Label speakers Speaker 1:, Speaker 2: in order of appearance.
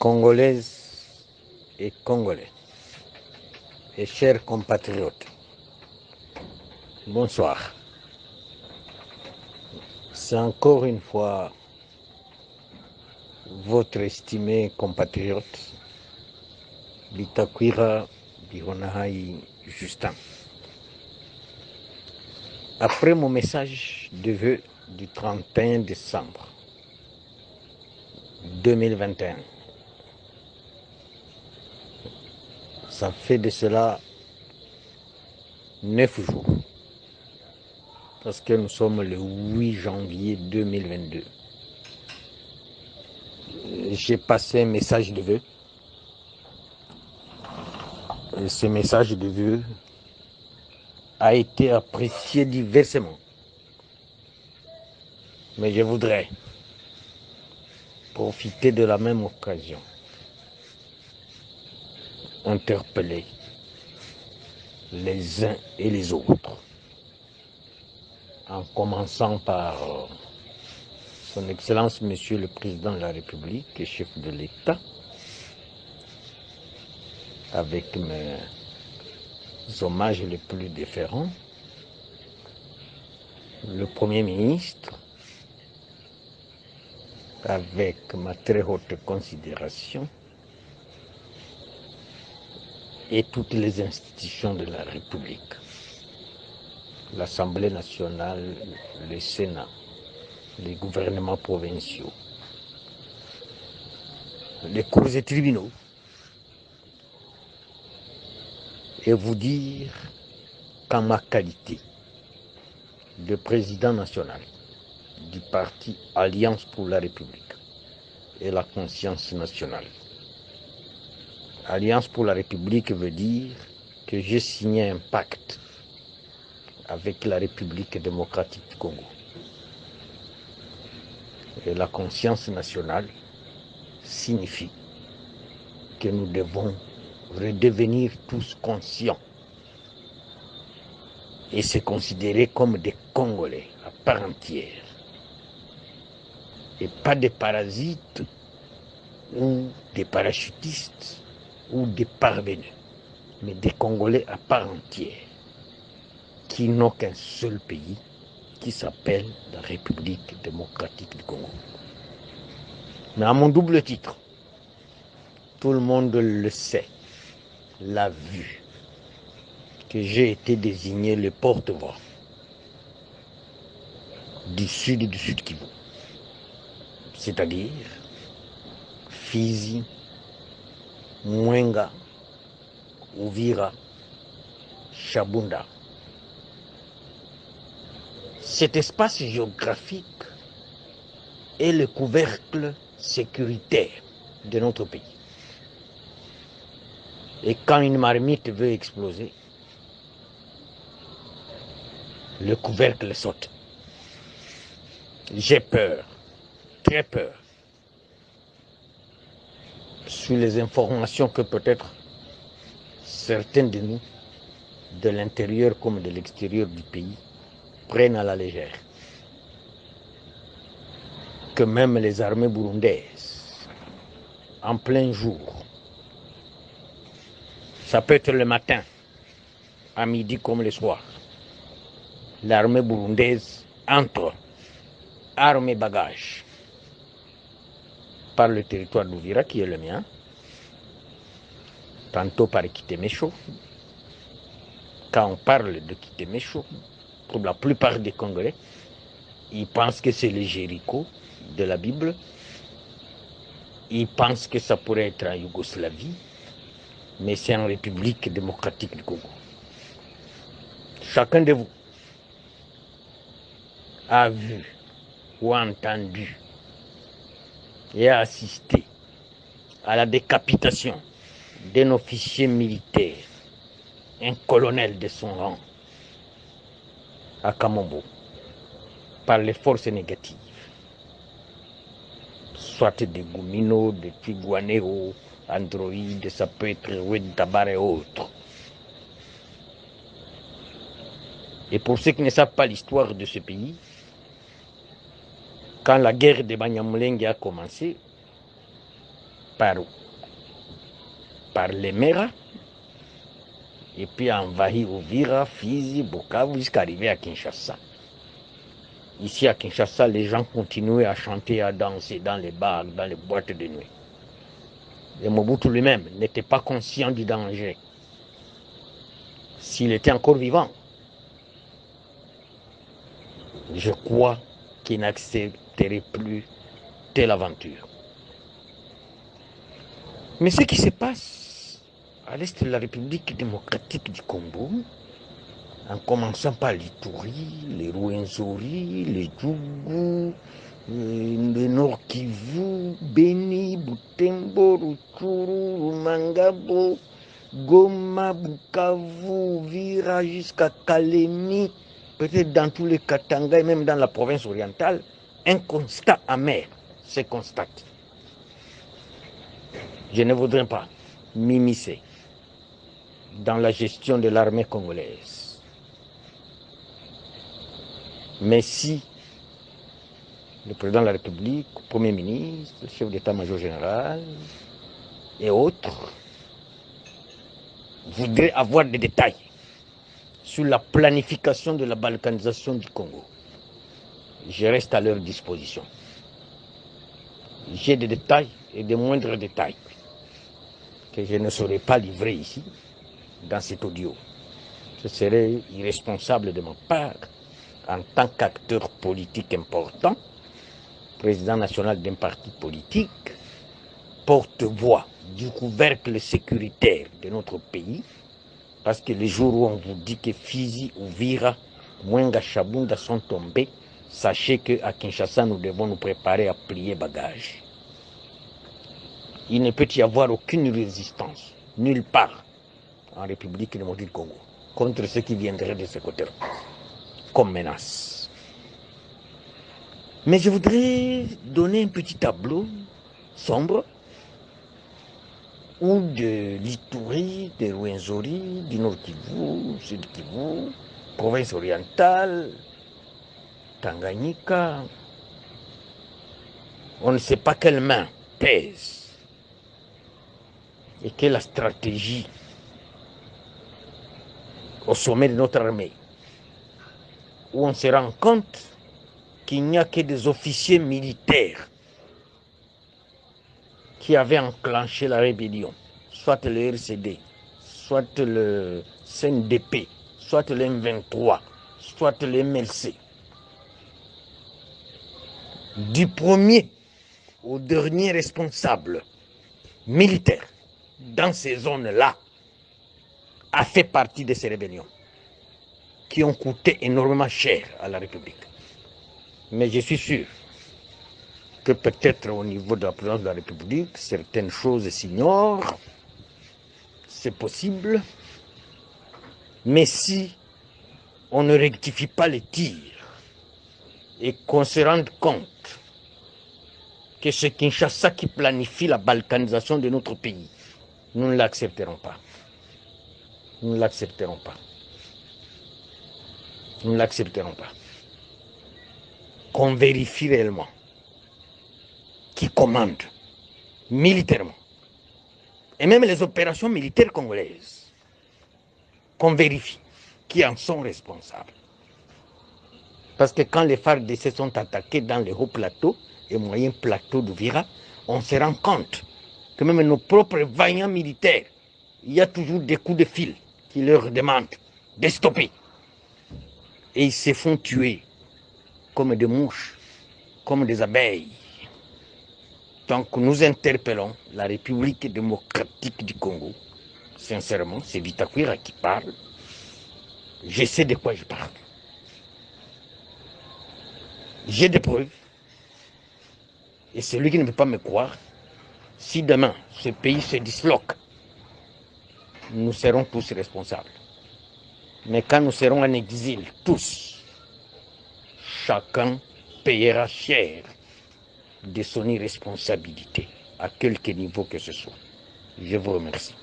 Speaker 1: Congolaises et Congolais, et chers compatriotes, bonsoir. C'est encore une fois votre estimé compatriote, Bitakwira Bihonahai Justin. Après mon message de vœux du 31 décembre 2021, ça fait de cela 9 jours, parce que nous sommes le 8 janvier 2022. J'ai passé un message de vœux. Et ce message de vœux a été apprécié diversement. Mais je voudrais profiter de la même occasion, interpeller les uns et les autres, en commençant par Son Excellence Monsieur le Président de la République et chef de l'État, avec mes hommages les plus déférents, le Premier ministre, avec ma très haute considération, et toutes les institutions de la République, l'Assemblée nationale, le Sénat, les gouvernements provinciaux, les cours et tribunaux, et vous dire qu'en ma qualité de président national du parti Alliance pour la République et la conscience nationale, Alliance pour la République veut dire que j'ai signé un pacte avec la République démocratique du Congo. Et la conscience nationale signifie que nous devons redevenir tous conscients et se considérer comme des Congolais à part entière, et pas des parasites ou des parachutistes ou des parvenus, mais des Congolais à part entière qui n'ont qu'un seul pays qui s'appelle la République démocratique du Congo. Mais à mon double titre, tout le monde le sait, l'a vu, que j'ai été désigné le porte-voix du Sud et du Sud Kivu, c'est-à-dire Fizi, Mwenga, Uvira, Shabunda. Cet espace géographique est le couvercle sécuritaire de notre pays. Et quand une marmite veut exploser, le couvercle saute. J'ai peur, très peur, sur les informations que peut-être certains de nous, de l'intérieur comme de l'extérieur du pays, prennent à la légère. Que même les armées burundaises, en plein jour, ça peut être le matin, à midi comme le soir, l'armée burundaise entre, armes et bagages, par le territoire d'Ouvira, qui est le mien, tantôt par Kitemecho. Quand on parle de Kitemecho, pour la plupart des Congolais, ils pensent que c'est le Jéricho de la Bible. Ils pensent que ça pourrait être en Yougoslavie, mais c'est en République démocratique du Congo. Chacun de vous a vu ou entendu et a assisté à la décapitation d'un officier militaire, un colonel de son rang, à Kamombo, par les forces négatives, soit des Goumino, des Tiguaneo, Android, ça peut être Wed Tabar et autres. Et pour ceux qui ne savent pas l'histoire de ce pays, quand la guerre de Banyamulenge a commencé, par les Mera, et puis a envahi Uvira, Fizi, Bukavu, jusqu'à arriver à Kinshasa. Ici à Kinshasa, les gens continuaient à chanter, à danser dans les bars, dans les boîtes de nuit. Et Mobutu lui-même n'était pas conscient du danger. S'il était encore vivant, je crois qu'il n'accepterait plus telle aventure. Mais ce qui se passe à l'est de la République démocratique du Congo, en commençant par l'Ituri, les Rwenzori, les Djougou, le Nord Kivu, Beni, Butembo, Rutshuru, Rumangabo, Goma, Bukavu, Vira, jusqu'à Kalemi, peut-être dans tous les Katanga et même dans la province orientale, un constat amer se constate. Je ne voudrais pas m'immiscer dans la gestion de l'armée congolaise. Mais si le président de la République, le Premier ministre, le chef d'état-major général et autres voudraient avoir des détails sur la planification de la balkanisation du Congo, je reste à leur disposition. J'ai des détails et des moindres détails que je ne saurais pas livrer ici, dans cet audio. Ce serait irresponsable de ma part, en tant qu'acteur politique important, président national d'un parti politique, porte-voix du couvercle sécuritaire de notre pays, parce que le jour où on vous dit que Fizi, Uvira, Mwenga, Chabunda sont tombés, sachez qu'à Kinshasa, nous devons nous préparer à plier bagages. Il ne peut y avoir aucune résistance, nulle part, en République démocratique du Congo, contre ce qui viendrait de ce côté-là, comme menace. Mais je voudrais donner un petit tableau sombre, ou de l'Ituri, de Rwenzori, du Nord Kivu, Sud Kivu, province orientale, Tanganyika. On ne sait pas quelle main pèse et quelle est la stratégie au sommet de notre armée, où on se rend compte qu'il n'y a que des officiers militaires qui avaient enclenché la rébellion, soit le RCD, soit le CNDP, soit le M23, soit le MLC. Du premier au dernier responsable militaire dans ces zones-là a fait partie de ces rébellions qui ont coûté énormément cher à la République. Mais je suis sûr que peut-être au niveau de la présidence de la République, certaines choses s'ignorent, c'est possible, mais si on ne rectifie pas les tirs et qu'on se rende compte que c'est Kinshasa qui planifie la balkanisation de notre pays, nous ne l'accepterons pas. Nous ne l'accepterons pas. Nous ne l'accepterons pas. Qu'on vérifie réellement qui commande militairement, et même les opérations militaires congolaises, qu'on vérifie qui en sont responsables. Parce que quand les FARDC sont attaqués dans les hauts plateaux et moyens plateaux d'Uvira, on se rend compte que même nos propres vaillants militaires, il y a toujours des coups de fil qui leur demandent de stopper. Et ils se font tuer comme des mouches, comme des abeilles. Donc nous interpellons la République démocratique du Congo. Sincèrement, c'est Vitakwira qui parle. Je sais de quoi je parle. J'ai des preuves. Et celui qui ne peut pas me croire, si demain ce pays se disloque, nous serons tous responsables. Mais quand nous serons en exil, tous, chacun payera cher de son irresponsabilité, à quelque niveau que ce soit. Je vous remercie.